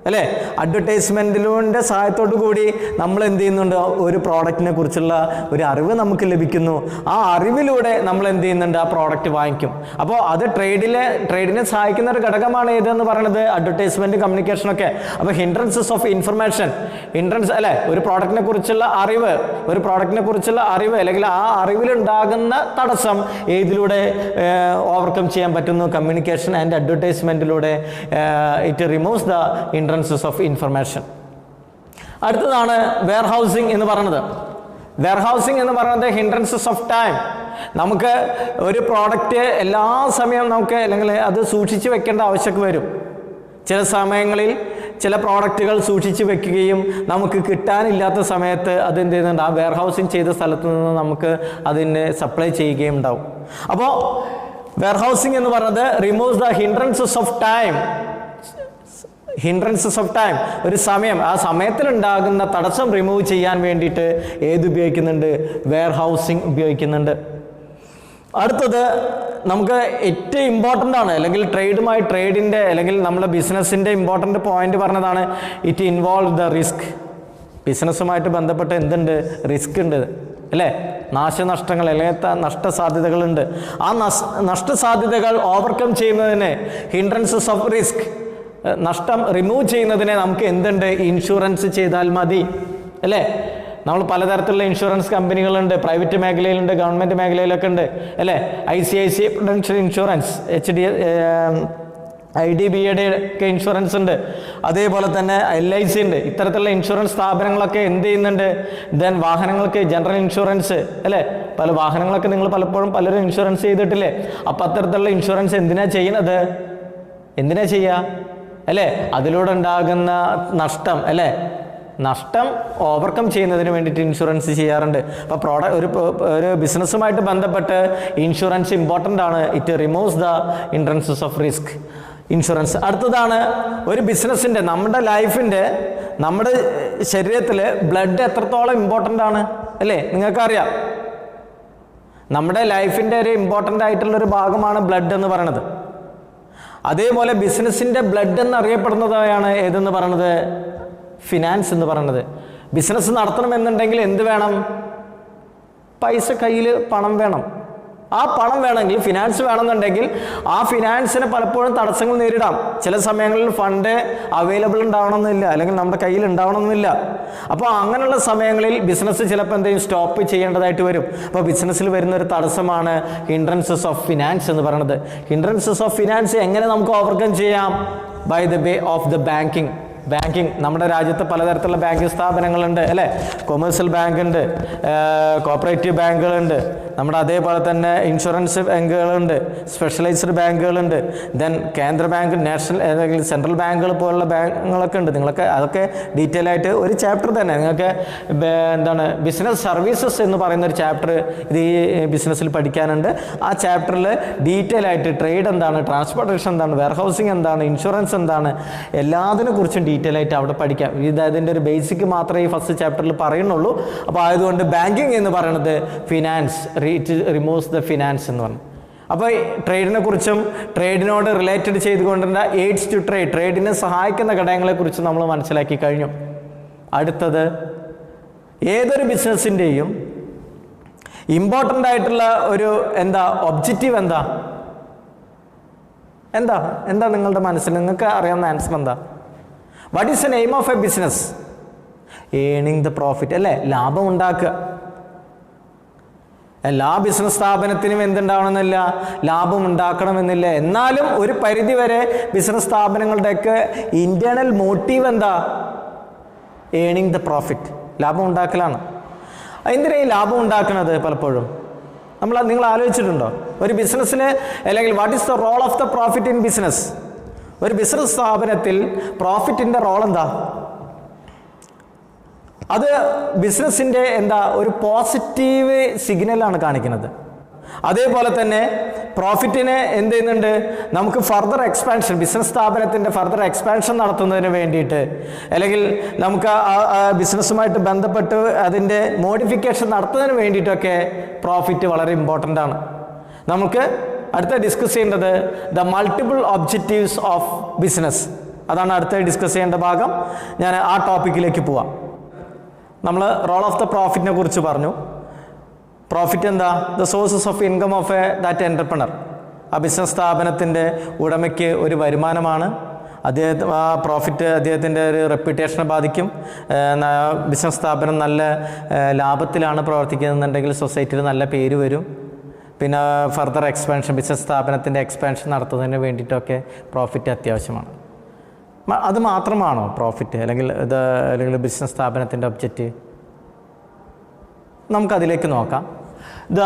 അല്ലേ, അഡ്വർടൈസ്മെൻറ്റിലൂടെ സഹായത്തോടു കൂടി നമ്മൾ എന്ത് ചെയ്യുന്നുണ്ട്? ഒരു പ്രോഡക്റ്റിനെ കുറിച്ചുള്ള ഒരു അറിവ് നമുക്ക് ലഭിക്കുന്നു. ആ അറിവിലൂടെ നമ്മൾ എന്ത് ചെയ്യുന്നുണ്ട്? ആ പ്രോഡക്റ്റ് വാങ്ങിക്കും. അപ്പോൾ അത് ട്രേഡിനെ സഹായിക്കുന്ന ഒരു ഘടകമാണ് ഏതെന്ന് പറയുന്നത് അഡ്വർടൈസ്മെൻറ്റ്, കമ്മ്യൂണിക്കേഷനൊക്കെ. അപ്പോൾ ഹിൻഡ്രൻസസ് ഓഫ് ഇൻഫർമേഷൻ, ഹിൻഡ്രൻസ് അല്ലേ, ഒരു പ്രോഡക്റ്റിനെ കുറിച്ചുള്ള അറിവ് അല്ലെങ്കിൽ ആ അറിവിലുണ്ടാകുന്ന തടസ്സം ഏതിലൂടെ ഓവർകം ചെയ്യാൻ പറ്റുന്നു? കമ്മ്യൂണിക്കേഷൻ ആൻഡ് അഡ്വർടൈസ്മെൻറ്റിലൂടെ. It removes the hindrances of information. അടുത്തതാണ് വെയർഹൗസിംഗ് എന്ന് പറയുന്നത്. വെയർഹൗസിംഗ് എന്ന് പറയുന്നത് ഹിൻഡ്രൻസസ് ഓഫ് ടൈം. നമുക്ക് ഒരു പ്രോഡക്റ്റ് എല്ലാ സമയവും നമുക്ക് അല്ലെങ്കിൽ അത് സൂക്ഷിച്ച് വെക്കേണ്ട ആവശ്യമൊക്കെ വരും. ചില സമയങ്ങളിൽ ചില പ്രോഡക്റ്റുകൾ സൂക്ഷിച്ച് വെക്കുകയും നമുക്ക് കിട്ടാനില്ലാത്ത സമയത്ത് അതെന്ത് ചെയ്യുന്നുണ്ട്? ആ വെയർഹൗസിംഗ് ചെയ്ത സ്ഥലത്ത് നിന്ന് നമുക്ക് അതിനെ സപ്ലൈ ചെയ്യുകയും ഉണ്ടാവും. അപ്പോൾ വെയർഹൗസിംഗ് എന്ന് പറയുന്നത് removes the hindrances of time. Hindrances of time, ഒരു സമയം, ആ സമയത്തിലുണ്ടാകുന്ന തടസ്സം റിമൂവ് ചെയ്യാൻ വേണ്ടിയിട്ട് ഉപയോഗിക്കുന്നുണ്ട്? വെയർഹൗസിംഗ് ഉപയോഗിക്കുന്നുണ്ട്. അടുത്തത് നമുക്ക് ഏറ്റവും ഇമ്പോർട്ടൻ്റ് ആണ്, അല്ലെങ്കിൽ ട്രേഡിൻ്റെ അല്ലെങ്കിൽ നമ്മുടെ ബിസിനസ്സിൻ്റെ ഇമ്പോർട്ടൻ്റ് പോയിന്റ് പറഞ്ഞതാണ് ഇറ്റ് ഇൻവോൾവ് ദ റിസ്ക്. ബിസിനസ്സുമായിട്ട് ബന്ധപ്പെട്ട് എന്തുണ്ട്? റിസ്ക് ഉണ്ട് അല്ലേ? നാശനഷ്ടങ്ങൾ അല്ലെങ്കിൽ നഷ്ടസാധ്യതകളുണ്ട്. ആ നഷ്ടസാധ്യതകൾ ഓവർകം ചെയ്യുന്നതിന് ഹിൻഡ്രൻസസ് ഓഫ് റിസ്ക്, നഷ്ടം റിമൂവ് ചെയ്യുന്നതിനെ നമുക്ക് എന്തുണ്ട്? ഇൻഷുറൻസ് ചെയ്താൽ മതി അല്ലേ? നമ്മൾ പലതരത്തിലുള്ള ഇൻഷുറൻസ് കമ്പനികളുണ്ട്. പ്രൈവറ്റ് മേഖലയിലുണ്ട്, ഗവൺമെൻറ് മേഖലയിലൊക്കെ ഉണ്ട് അല്ലേ? ICICI പ്രൊഡൻഷ്യൽ ഇൻഷുറൻസ്, IDBIയുടെ ഒക്കെ ഇൻഷുറൻസ് ഉണ്ട്. അതേപോലെ തന്നെ LIC ഉണ്ട്. ഇത്തരത്തിലുള്ള ഇൻഷുറൻസ് സ്ഥാപനങ്ങളൊക്കെ എന്ത് ചെയ്യുന്നുണ്ട്? ദെൻ വാഹനങ്ങൾക്ക് ജനറൽ ഇൻഷുറൻസ് അല്ലേ? പല വാഹനങ്ങളൊക്കെ നിങ്ങൾ പലരും ഇൻഷുറൻസ് ചെയ്തിട്ടില്ലേ? അപ്പം അത്തരത്തിലുള്ള ഇൻഷുറൻസ് എന്തിനാ ചെയ്യുക അല്ലേ? അതിലൂടെ ഉണ്ടാകുന്ന നഷ്ടം അല്ലേ, നഷ്ടം ഓവർകം ചെയ്യുന്നതിന് വേണ്ടിയിട്ട് ഇൻഷുറൻസ് ചെയ്യാറുണ്ട്. അപ്പോൾ ഒരു ബിസിനസ്സുമായിട്ട് ബന്ധപ്പെട്ട് ഇൻഷുറൻസ് ഇമ്പോർട്ടൻ്റ് ആണ്. It removes the hindrances of risk, insurance. അടുത്തതാണ് ഒരു ബിസിനസ്സിൻ്റെ, നമ്മുടെ ലൈഫിൻ്റെ, നമ്മുടെ ശരീരത്തിൽ ബ്ലഡ് എത്രത്തോളം ഇമ്പോർട്ടൻ്റ് ആണ് അല്ലേ? നിങ്ങൾക്കറിയാം നമ്മുടെ ലൈഫിൻ്റെ ഒരു ഇമ്പോർട്ടൻ്റ് ആയിട്ടുള്ളൊരു ഭാഗമാണ് ബ്ലഡ് എന്ന് പറയുന്നത്. അതേപോലെ ബിസിനസ്സിൻ്റെ ബ്ലഡ് എന്നറിയപ്പെടുന്നതാണ് ഏതെന്ന് പറയുന്നത്? ഫിനാൻസ് എന്ന് പറയുന്നത്. ബിസിനസ് നടത്തണമെന്നുണ്ടെങ്കിൽ എന്ത് വേണം? പൈസ, കയ്യിൽ പണം വേണം. ആ പണം വേണമെങ്കിൽ, ഫിനാൻസ് വേണമെന്നുണ്ടെങ്കിൽ ആ ഫിനാൻസിന് പലപ്പോഴും തടസ്സങ്ങൾ നേരിടാം. ചില സമയങ്ങളിൽ ഫണ്ട് അവൈലബിൾ ഉണ്ടാവണമെന്നില്ല, അല്ലെങ്കിൽ നമ്മുടെ കയ്യിൽ ഉണ്ടാവണമെന്നില്ല. അപ്പോൾ അങ്ങനെയുള്ള സമയങ്ങളിൽ ബിസിനസ് ചിലപ്പോൾ എന്തെങ്കിലും സ്റ്റോപ്പ് ചെയ്യേണ്ടതായിട്ട് വരും. അപ്പോൾ ബിസിനസ്സിൽ വരുന്ന ഒരു തടസ്സമാണ് ഹിൻഡ്രൻസസ് ഓഫ് ഫിനാൻസ് എന്ന് പറയുന്നത്. ഹിൻഡ്രൻസസ് ഓഫ് ഫിനാൻസ് എങ്ങനെ നമുക്ക് ഓവർകം ചെയ്യാം? By the way of the banking. നമ്മുടെ രാജ്യത്ത് പലതരത്തിലുള്ള ബാങ്കിങ് സ്ഥാപനങ്ങളുണ്ട് അല്ലേ? കൊമേഴ്സ്യൽ ബാങ്ക് ഉണ്ട്, കോപ്പറേറ്റീവ് ബാങ്കുകളുണ്ട്, നമ്മുടെ അതേപോലെ തന്നെ ഇൻഷുറൻസ് ബാങ്കുകളുണ്ട്, സ്പെഷ്യലൈസ്ഡ് ബാങ്കുകളുണ്ട്, ദെൻ കേന്ദ്ര ബാങ്ക്, നാഷണൽ അല്ലെങ്കിൽ സെൻട്രൽ ബാങ്കുകൾ പോലുള്ള ബാങ്കുകളൊക്കെ ഉണ്ട്. അതൊക്കെ ഡീറ്റെയിൽ ആയിട്ട് ഒരു ചാപ്റ്റർ തന്നെ നിങ്ങൾക്ക് ബിസിനസ് സർവീസസ് എന്ന് പറയുന്ന ഒരു ചാപ്റ്റർ ഇത് ഈ ബിസിനസ്സിൽ പഠിക്കാനുണ്ട്. ആ ചാപ്റ്ററിൽ ഡീറ്റെയിൽ ആയിട്ട് ട്രേഡ് എന്താണ്, ട്രാൻസ്പോർട്ടേഷൻ എന്താണ്, വെയർഹൗസിംഗ് എന്താണ്, ഇൻഷുറൻസ് എന്താണ്, എല്ലാത്തിനെ കുറിച്ചും ഡീറ്റെയിൽ ആയിട്ട് അവിടെ പഠിക്കാം. അതിൻ്റെ ഒരു ബേസിക് മാത്രമേ ഈ ഫസ്റ്റ് ചാപ്റ്ററിൽ പറയുന്നുള്ളൂ. അപ്പോൾ ആയതുകൊണ്ട് ബാങ്കിങ് എന്ന് പറയുന്നത് finance, it removes the finance എന്ന് പറഞ്ഞു. അപ്പോൾ ട്രേഡിനെ കുറിച്ചും ട്രേഡിനോട് റിലേറ്റഡ് ചെയ്തുകൊണ്ടുള്ള എയ്ഡ്സ് ടു ട്രേഡിനെ സഹായിക്കുന്ന ഘടകങ്ങളെക്കുറിച്ച് നമ്മൾ മനസ്സിലാക്കി കഴിഞ്ഞു. അടുത്തത് ഏതൊരു ബിസിനസ്സിൻ്റെയും ഇമ്പോർട്ടൻ്റ് ആയിട്ടുള്ള ഒരു ഒബ്ജക്റ്റീവ് എന്താ നിങ്ങളുടെ മനസ്സിൽ നിങ്ങൾക്ക് അറിയാവുന്ന ആൻസർ എന്താ? What is the name of a business? Earning the profit അല്ലേ? ലാഭം ഉണ്ടാക്കുക. എല്ലാ ബിസിനസ് സ്ഥാപനത്തിനും എന്തുണ്ടാവണമെന്നില്ല, ലാഭം ഉണ്ടാക്കണമെന്നില്ല. എന്നാലും ഒരു പരിധി വരെ ബിസിനസ് സ്ഥാപനങ്ങളുടെയൊക്കെ ഇൻറ്റേർണൽ മോട്ടീവ് എന്താ? ഏണിങ് ദ പ്രോഫിറ്റ്, ലാഭം ഉണ്ടാക്കലാണ്. എന്തിനാണ് ഈ ലാഭം ഉണ്ടാക്കുന്നത്? പലപ്പോഴും നിങ്ങൾ ആലോചിച്ചിട്ടുണ്ടോ? ഒരു ബിസിനസ്സിൽ അല്ലെങ്കിൽ what is the role of the profit in business? ഒരു ബിസിനസ് സ്ഥാപനത്തിൽ പ്രോഫിറ്റിൻ്റെ റോൾ എന്താ? അത് ബിസിനസ്സിൻ്റെ ഒരു പോസിറ്റീവ് സിഗ്നലാണ് കാണിക്കുന്നത്. അതേപോലെ തന്നെ പ്രോഫിറ്റിനെ എന്ത് ചെയ്യുന്നുണ്ട്? നമുക്ക് ഫർദർ എക്സ്പാൻഷൻ, ബിസിനസ് സ്ഥാപനത്തിൻ്റെ ഫർദർ എക്സ്പാൻഷൻ നടത്തുന്നതിന് വേണ്ടിയിട്ട്, അല്ലെങ്കിൽ നമുക്ക് ബിസിനസ്സുമായിട്ട് ബന്ധപ്പെട്ട് അതിൻ്റെ മോഡിഫിക്കേഷൻ നടത്തുന്നതിന് വേണ്ടിയിട്ടൊക്കെ പ്രോഫിറ്റ് വളരെ ഇമ്പോർട്ടൻ്റ് ആണ്. നമുക്ക് അടുത്ത ഡിസ്കസ് ചെയ്യേണ്ടത് the multiple objectives of business. അതാണ് അടുത്ത ഡിസ്കസ് ചെയ്യേണ്ട ഭാഗം. ഞാൻ ആ ടോപ്പിക്കിലേക്ക് പോവാം. നമ്മൾ റോൾ ഓഫ് ദ പ്രോഫിറ്റിനെ കുറിച്ച് പറഞ്ഞു. പ്രോഫിറ്റ് എന്താ? The sources of income of that entrepreneur. ആ ബിസിനസ് സ്ഥാപനത്തിൻ്റെ ഉടമയ്ക്ക് ഒരു വരുമാനമാണ്. ആ പ്രോഫിറ്റ് അദ്ദേഹത്തിൻ്റെ ഒരു റെപ്യൂട്ടേഷനെ ബാധിക്കും. ബിസിനസ് സ്ഥാപനം നല്ല ലാഭത്തിലാണ് പ്രവർത്തിക്കുന്നുണ്ടെങ്കിൽ സൊസൈറ്റിയിൽ നല്ല പേര് വരും. പിന്നെ ഫർദർ എക്സ്പാൻഷൻ, ബിസിനസ് സ്ഥാപനത്തിൻ്റെ എക്സ്പാൻഷൻ നടത്തുന്നതിന് വേണ്ടിയിട്ടൊക്കെ പ്രോഫിറ്റ് അത്യാവശ്യമാണ്. അത് മാത്രമാണോ പ്രോഫിറ്റ് അല്ലെങ്കിൽ ബിസിനസ് സ്ഥാപനത്തിൻ്റെ ഒബ്ജക്റ്റീവ്? നമുക്കതിലേക്ക് നോക്കാം. The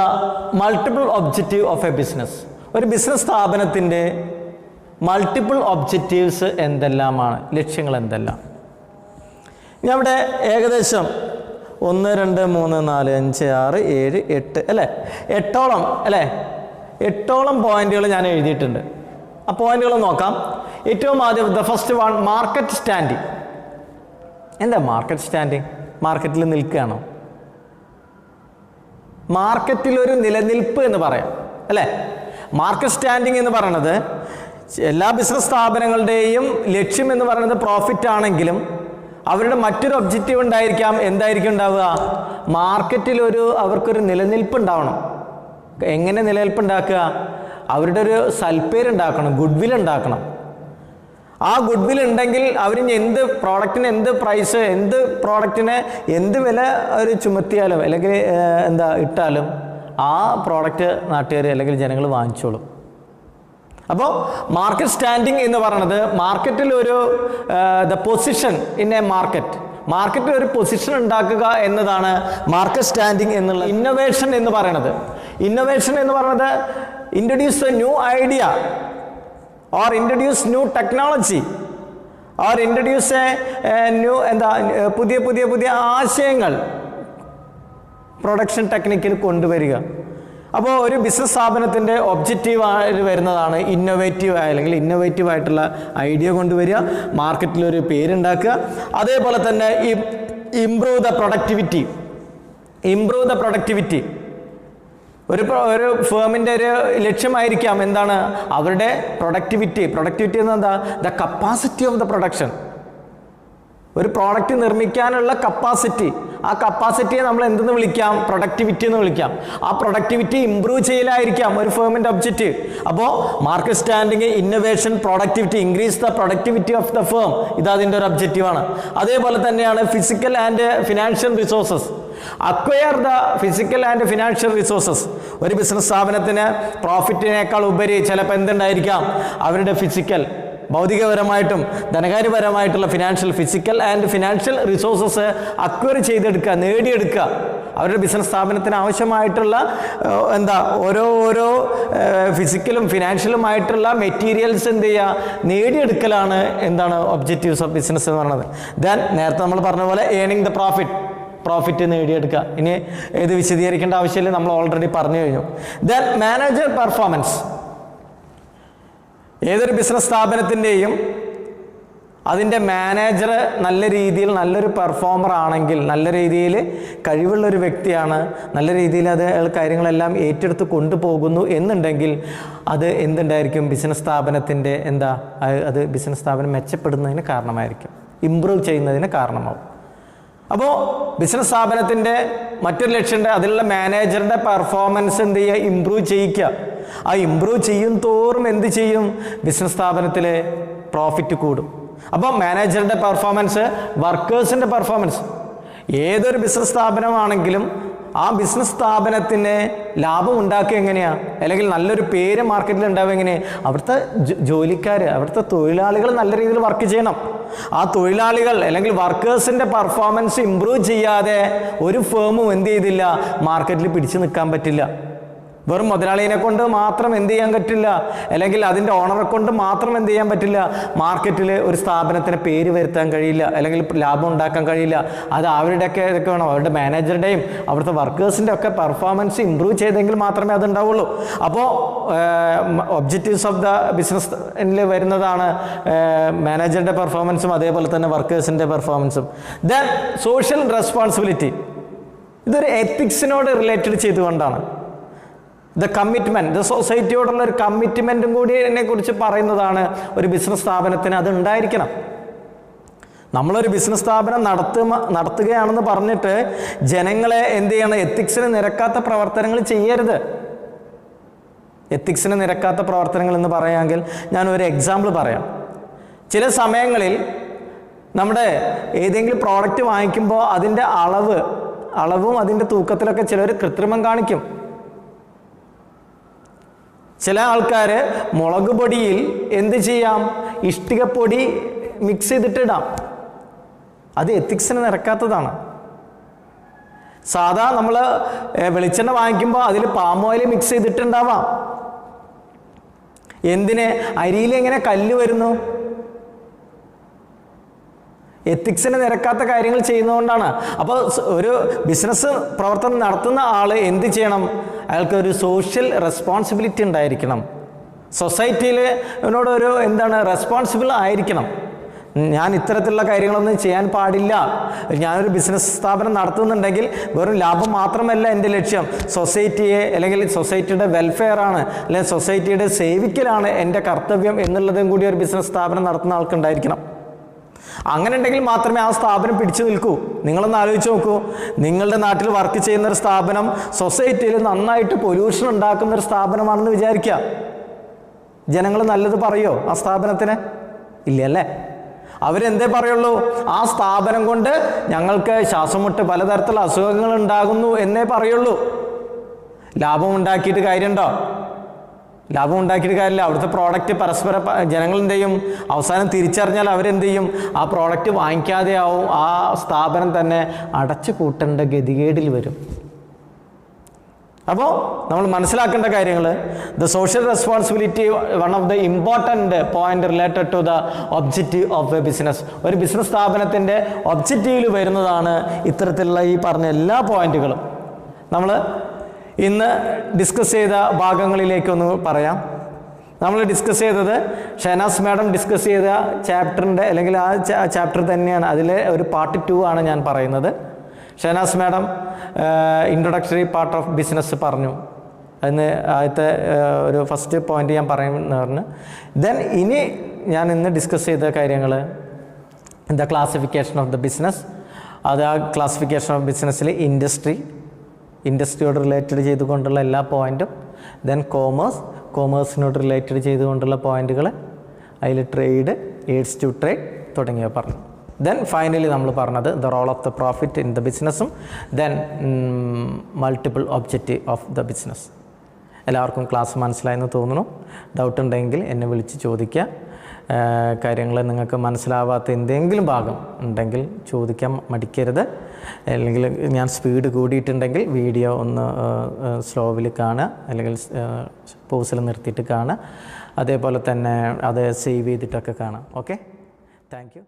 multiple objective of a business. ഒരു ബിസിനസ് സ്ഥാപനത്തിൻ്റെ മൾട്ടിപ്പിൾ ഒബ്ജക്റ്റീവ്സ് എന്തെല്ലാമാണ്? ലക്ഷ്യങ്ങൾ എന്തെല്ലാം? ഞാൻ ഇവിടെ ഏകദേശം 1, 2, 3, 4, 5, 6, 7, 8 അല്ലേ, 8ഓളം പോയിന്റുകൾ ഞാൻ എഴുതിയിട്ടുണ്ട്. ആ പോയിന്റുകൾ നോക്കാം. ഏറ്റവും ആദ്യം the first one, market standing. എന്താ മാർക്കറ്റ് സ്റ്റാൻഡിങ്? മാർക്കറ്റിൽ നിൽക്കുകയാണോ? മാർക്കറ്റിലൊരു നിലനിൽപ്പ് എന്ന് പറയാം അല്ലേ? മാർക്കറ്റ് സ്റ്റാൻഡിങ് എന്ന് പറയുന്നത് എല്ലാ ബിസിനസ് സ്ഥാപനങ്ങളുടെയും ലക്ഷ്യം എന്ന് പറയുന്നത് പ്രോഫിറ്റ് ആണെങ്കിലും അവരുടെ മറ്റൊരു ഒബ്ജക്റ്റീവ് ഉണ്ടായിരിക്കാം. എന്തായിരിക്കും ഉണ്ടാവുക? അവർക്കൊരു നിലനിൽപ്പ് ഉണ്ടാവണം. എങ്ങനെ നിലനിൽപ്പ് ഉണ്ടാക്കുക? അവരുടെ ഒരു സൽപ്പേരുണ്ടാക്കണം, ഗുഡ് ഉണ്ടാക്കണം. ആ ഗുഡ് വിൽ ഉണ്ടെങ്കിൽ അവരിന് എന്ത് പ്രോഡക്റ്റിന് എന്ത് പ്രൈസ്, എന്ത് പ്രോഡക്റ്റിന് എന്ത് വില അവർ ചുമത്തിയാലും അല്ലെങ്കിൽ ഇട്ടാലും ആ പ്രോഡക്റ്റ് നാട്ടുകാർ അല്ലെങ്കിൽ ജനങ്ങൾ വാങ്ങിച്ചോളും. അപ്പോൾ മാർക്കറ്റ് സ്റ്റാൻഡിങ് എന്ന് പറയുന്നത് മാർക്കറ്റിൽ ദ പൊസിഷൻ ഇൻ എ മാർക്കറ്റിൽ ഒരു പൊസിഷൻ ഉണ്ടാക്കുക എന്നതാണ് മാർക്കറ്റ് സ്റ്റാൻഡിങ് എന്നുള്ള. ഇന്നോവേഷൻ എന്ന് പറയുന്നത് introduce A new idea or introduce new technology or introduce a new പുതിയ ആശയങ്ങൾ പ്രൊഡക്ഷൻ ടെക്നിക്കിൽ കൊണ്ടുവരിക. അപ്പോൾ ഒരു ബിസിനസ് സ്ഥാപനത്തിൻ്റെ ഒബ്ജക്റ്റീവ് വരുന്നതാണ് ഇന്നോവേറ്റീവ് ആയിട്ടുള്ള ഐഡിയ കൊണ്ടുവരിക, മാർക്കറ്റിലൊരു പേരുണ്ടാക്കുക. അതേപോലെ തന്നെ ഇംപ്രൂവ് ദ പ്രൊഡക്ടിവിറ്റി. ഒരു ഫേമിൻ്റെ ഒരു ലക്ഷ്യമായിരിക്കാം എന്താണ്? അവരുടെ പ്രൊഡക്ടിവിറ്റി എന്താ? The capacity of the production. ഒരു പ്രോഡക്റ്റ് നിർമ്മിക്കാനുള്ള കപ്പാസിറ്റി, ആ കപ്പാസിറ്റിയെ നമ്മൾ എന്തെന്ന് വിളിക്കാം? പ്രൊഡക്ടിവിറ്റി എന്ന് വിളിക്കാം. ആ പ്രൊഡക്ടിവിറ്റി ഇംപ്രൂവ് ചെയ്യലായിരിക്കാം ഒരു ഫേമിൻ്റെ ഒബ്ജക്റ്റീവ്. അപ്പോൾ market standing, innovation, productivity, increase the productivity of the firm, ഇത് അതിൻ്റെ ഒരു ഒബ്ജക്റ്റീവാണ്. അതേപോലെ തന്നെയാണ് physical and financial resources. Acquire the physical and financial resources. ഒരു ബിസിനസ് സ്ഥാപനത്തിന് പ്രോഫിറ്റിനേക്കാൾ ഉപരി ചിലപ്പോൾ എന്തുണ്ടായിരിക്കാം? അവരുടെ ഭൗതികപരമായിട്ടും ധനകാര്യപരമായിട്ടുള്ള physical and financial resources acquire ചെയ്തെടുക്കുക, നേടിയെടുക്കുക. അവരുടെ ബിസിനസ് സ്ഥാപനത്തിന് ആവശ്യമായിട്ടുള്ള ഓരോ ഫിസിക്കലും ഫിനാൻഷ്യലുമായിട്ടുള്ള മെറ്റീരിയൽസ് നേടിയെടുക്കലാണ് ഒബ്ജക്റ്റീവ്സ് ഓഫ് ബിസിനസ് എന്ന് പറയുന്നത്. ദെൻ നേരത്തെ നമ്മൾ പറഞ്ഞ പോലെ ഏണിംഗ് ദ പ്രോഫിറ്റ് നേടിയെടുക്കുക. ഇനി ഇത് വിശദീകരിക്കേണ്ട ആവശ്യമില്ല, നമ്മൾ ഓൾറെഡി പറഞ്ഞു കഴിഞ്ഞു. Then manager performance. ഏതൊരു ബിസിനസ് സ്ഥാപനത്തിൻ്റെയും അതിൻ്റെ മാനേജർ നല്ലൊരു പെർഫോമർ ആണെങ്കിൽ, നല്ല രീതിയിൽ കഴിവുള്ളൊരു വ്യക്തിയാണ്, നല്ല രീതിയിൽ അത് കാര്യങ്ങളെല്ലാം ഏറ്റെടുത്ത് കൊണ്ടുപോകുന്നു എന്നുണ്ടെങ്കിൽ അത് എന്തുണ്ടായിരിക്കും? ബിസിനസ് സ്ഥാപനത്തിൻ്റെ അത് ബിസിനസ് സ്ഥാപനം മെച്ചപ്പെടുന്നതിന് കാരണമായിരിക്കും, ഇമ്പ്രൂവ് ചെയ്യുന്നതിന് കാരണമാവും. അപ്പോൾ ബിസിനസ് സ്ഥാപനത്തിൻ്റെ മറ്റൊരു ലക്ഷ്യമുണ്ട്, അതിലുള്ള മാനേജറുടെ പെർഫോമൻസ് ഇമ്പ്രൂവ് ചെയ്യിക്കുക. ആ ഇമ്പ്രൂവ് ചെയ്യും തോറും എന്ത് ചെയ്യും? ബിസിനസ് സ്ഥാപനത്തിലെ പ്രോഫിറ്റ് കൂടും. അപ്പോൾ മാനേജറുടെ പെർഫോമൻസ്, വർക്കേഴ്സിൻ്റെ പെർഫോമൻസ്. ഏതൊരു ബിസിനസ് സ്ഥാപനമാണെങ്കിലും ആ ബിസിനസ് സ്ഥാപനത്തിന് ലാഭം ഉണ്ടാക്കുക എങ്ങനെയാണ്, അല്ലെങ്കിൽ നല്ലൊരു പേര് മാർക്കറ്റിൽ ഉണ്ടാവുക എങ്ങനെയാണ്? അവിടുത്തെ ജോലിക്കാർ, അവിടുത്തെ തൊഴിലാളികൾ നല്ല രീതിയിൽ വർക്ക് ചെയ്യണം. ആ തൊഴിലാളികൾ അല്ലെങ്കിൽ വർക്കേഴ്സിൻ്റെ പെർഫോമൻസ് ഇമ്പ്രൂവ് ചെയ്യാതെ ഒരു ഫേമും എന്ത് ചെയ്തില്ല, മാർക്കറ്റിൽ പിടിച്ചു നിൽക്കാൻ പറ്റില്ല. വെറും മുതലാളിയെ കൊണ്ട് മാത്രം എന്ത് ചെയ്യാൻ പറ്റില്ല, അല്ലെങ്കിൽ അതിൻ്റെ ഓണറെ കൊണ്ട് മാത്രം എന്ത് ചെയ്യാൻ പറ്റില്ല, മാർക്കറ്റിൽ ഒരു സ്ഥാപനത്തിന് പേര് വരുത്താൻ കഴിയില്ല, അല്ലെങ്കിൽ ലാഭം ഉണ്ടാക്കാൻ കഴിയില്ല. അത് അവരുടെയൊക്കെ ഇതൊക്കെ വേണം, അവരുടെ മാനേജറുടെയും അവിടുത്തെ വർക്കേഴ്സിൻ്റെ ഒക്കെ പെർഫോമൻസ് ഇമ്പ്രൂവ് ചെയ്തെങ്കിൽ മാത്രമേ അത് ഉണ്ടാവുള്ളൂ. അപ്പോൾ ഒബ്ജക്റ്റീവ്സ് ഓഫ് ദ ബിസിനസ്സിൽ വരുന്നതാണ് മാനേജറുടെ പെർഫോമൻസും അതേപോലെ തന്നെ വർക്കേഴ്സിൻ്റെ പെർഫോമൻസും. ദെൻ സോഷ്യൽ റെസ്പോൺസിബിലിറ്റി, ഇതൊരു എത്തിക്സിനോട് റിലേറ്റഡ് ചെയ്തുകൊണ്ടാണ്. ദ കമ്മിറ്റ്മെൻറ്റ്, ദ സൊസൈറ്റിയോടുള്ള ഒരു കമ്മിറ്റ്മെൻറ്റും കൂടി കുറിച്ച് പറയുന്നതാണ് ഒരു ബിസിനസ് സ്ഥാപനത്തിന് അത് ഉണ്ടായിരിക്കണം. നമ്മളൊരു ബിസിനസ് സ്ഥാപനം നടത്തുകയാണെന്ന് പറഞ്ഞിട്ട് ജനങ്ങളെ എന്ത് ചെയ്യണം, എത്തിക്സിന് നിരക്കാത്ത പ്രവർത്തനങ്ങൾ ചെയ്യരുത്. എത്തിക്സിന് നിരക്കാത്ത പ്രവർത്തനങ്ങൾ എന്ന് പറയാമെങ്കിൽ ഞാനൊരു എക്സാമ്പിൾ പറയാം. ചില സമയങ്ങളിൽ നമ്മുടെ ഏതെങ്കിലും പ്രോഡക്റ്റ് വാങ്ങിക്കുമ്പോൾ അതിൻ്റെ അളവും അതിൻ്റെ തൂക്കത്തിലൊക്കെ ചിലർ കൃത്രിമം കാണിക്കും. ചില ആൾക്കാർ മുളക് പൊടിയിൽ എന്ത് ചെയ്യാം, ഇഷ്ടികപ്പൊടി മിക്സ് ചെയ്തിട്ടിടാം. അത് എത്തിക്സിന് നിരക്കാത്തതാണ്. സാധാ നമ്മൾ വെളിച്ചെണ്ണ വാങ്ങിക്കുമ്പോൾ അതിൽ പാം ഓയിൽ മിക്സ് ചെയ്തിട്ടുണ്ടാവാം. എന്തിന്? അരിയിൽ എങ്ങനെ കല്ല് വരുന്നു? എത്തിക്സിന് നിരക്കാത്ത കാര്യങ്ങൾ ചെയ്യുന്നതുകൊണ്ടാണ്. അപ്പോൾ ഒരു ബിസിനസ് പ്രവർത്തനം നടത്തുന്ന ആൾ എന്ത് ചെയ്യണം? അയാൾക്ക് ഒരു സോഷ്യൽ റെസ്പോൺസിബിലിറ്റി ഉണ്ടായിരിക്കണം. സൊസൈറ്റിയിൽ ഇതിനോടൊരു റെസ്പോൺസിബിൾ ആയിരിക്കണം. ഞാൻ ഇത്തരത്തിലുള്ള കാര്യങ്ങളൊന്നും ചെയ്യാൻ പാടില്ല. ഞാനൊരു ബിസിനസ് സ്ഥാപനം നടത്തുന്നുണ്ടെങ്കിൽ വെറും ലാഭം മാത്രമല്ല എൻ്റെ ലക്ഷ്യം, സൊസൈറ്റിയെ അല്ലെങ്കിൽ സൊസൈറ്റിയുടെ വെൽഫെയർ ആണ്, അല്ലെങ്കിൽ സൊസൈറ്റിയുടെ സേവിക്കലാണ് എൻ്റെ കർത്തവ്യം എന്നുള്ളതും കൂടി ഒരു ബിസിനസ് സ്ഥാപനം നടത്തുന്ന ആൾക്കുണ്ടായിരിക്കണം. അങ്ങനെ ഉണ്ടെങ്കിൽ മാത്രമേ ആ സ്ഥാപനം പിടിച്ചു നിൽക്കൂ. നിങ്ങളൊന്ന് ആലോചിച്ച് നോക്കൂ, നിങ്ങളുടെ നാട്ടിൽ വർക്ക് ചെയ്യുന്ന ഒരു സ്ഥാപനം സൊസൈറ്റിയിൽ നന്നായിട്ട് പൊല്യൂഷൻ ഉണ്ടാക്കുന്ന ഒരു സ്ഥാപനമാണെന്ന് വിചാരിക്കുക. ജനങ്ങൾ നല്ലത് പറയുമോ ആ സ്ഥാപനത്തിന്? ഇല്ലല്ലേ. അവരെന്തേ പറയുള്ളൂ? ആ സ്ഥാപനം കൊണ്ട് ഞങ്ങൾക്ക് ശ്വാസമുട്ട് പലതരത്തിലുള്ള അസുഖങ്ങൾ ഉണ്ടാകുന്നു എന്നേ പറയുള്ളൂ. ലാഭം ഉണ്ടാക്കിയിട്ട് കാര്യമുണ്ടോ? ലാഭം ഉണ്ടാക്കിയിട്ട് കാര്യമില്ല. അവിടുത്തെ പ്രോഡക്റ്റ് പരസ്പരം ജനങ്ങൾ എന്ത് ചെയ്യും, അവസാനം തിരിച്ചറിഞ്ഞാൽ അവരെന്ത് ചെയ്യും, ആ പ്രോഡക്റ്റ് വാങ്ങിക്കാതെ ആവും, ആ സ്ഥാപനം തന്നെ അടച്ചു പൂട്ടേണ്ട ഗതികേടിൽ വരും. അപ്പോൾ നമ്മൾ മനസ്സിലാക്കേണ്ട കാര്യങ്ങൾ, the social responsibility one of the important point related to the objective of a business. ഒരു ബിസിനസ് സ്ഥാപനത്തിൻ്റെ ഒബ്ജക്റ്റീവിൽ വരുന്നതാണ് ഇത്തരത്തിലുള്ള ഈ പറഞ്ഞ എല്ലാ പോയിന്റുകളും. നമ്മൾ ഇന്ന് ഡിസ്കസ് ചെയ്ത ഭാഗങ്ങളിലേക്കൊന്ന് പറയാം. നമ്മൾ ഡിസ്കസ് ചെയ്തത് ഷഹനാസ് മാഡം ഡിസ്കസ് ചെയ്ത ചാപ്റ്ററിൻ്റെ അല്ലെങ്കിൽ ആ ചാപ്റ്റർ തന്നെയാണ്. അതിലെ ഒരു പാർട്ട് 2 ആണ് ഞാൻ പറയുന്നത്. Shahnaz madam introductory part of business പറഞ്ഞു. അതിന് ആദ്യത്തെ ഒരു ഫസ്റ്റ് പോയിന്റ് ഞാൻ പറയുമെന്ന് പറഞ്ഞു. ദെൻ ഇനി ഞാൻ ഇന്ന് ഡിസ്കസ് ചെയ്ത കാര്യങ്ങൾ the classification of the business. അത് ആ ക്ലാസിഫിക്കേഷൻ ഓഫ് ബിസിനസ്സിൽ ഇൻഡസ്ട്രിയോട് റിലേറ്റഡ് ചെയ്തുകൊണ്ടുള്ള എല്ലാ പോയിൻറ്റും, ദെൻ കോമേഴ്സിനോട് റിലേറ്റഡ് ചെയ്തുകൊണ്ടുള്ള പോയിൻറ്റുകൾ, അതിൽ ട്രേഡ്, എയ്ഡ്സ് ടു ട്രേഡ് തുടങ്ങിയവ പറഞ്ഞു. ദെൻ ഫൈനലി നമ്മൾ പറഞ്ഞത് the role of the profit in the ബിസിനസ്സും then multiple objective of the business. എല്ലാവർക്കും ക്ലാസ് മനസ്സിലായെന്ന് തോന്നുന്നു. ഡൗട്ട് ഉണ്ടെങ്കിൽ എന്നെ വിളിച്ച് ചോദിക്കുക. കാര്യങ്ങൾ നിങ്ങൾക്ക് മനസ്സിലാവാത്ത എന്തെങ്കിലും ഭാഗം ഉണ്ടെങ്കിൽ ചോദിക്കാൻ മടിക്കരുത്. അല്ലെങ്കിൽ ഞാൻ സ്പീഡ് കൂടിയിട്ടുണ്ടെങ്കിൽ വീഡിയോ ഒന്ന് സ്ലോവിൽ കാണുക, അല്ലെങ്കിൽ പോസിൽ നിർത്തിയിട്ട് കാണുക. അതേപോലെ തന്നെ അത് സേവ് ചെയ്തിട്ടൊക്കെ കാണാം. Okay, thank you.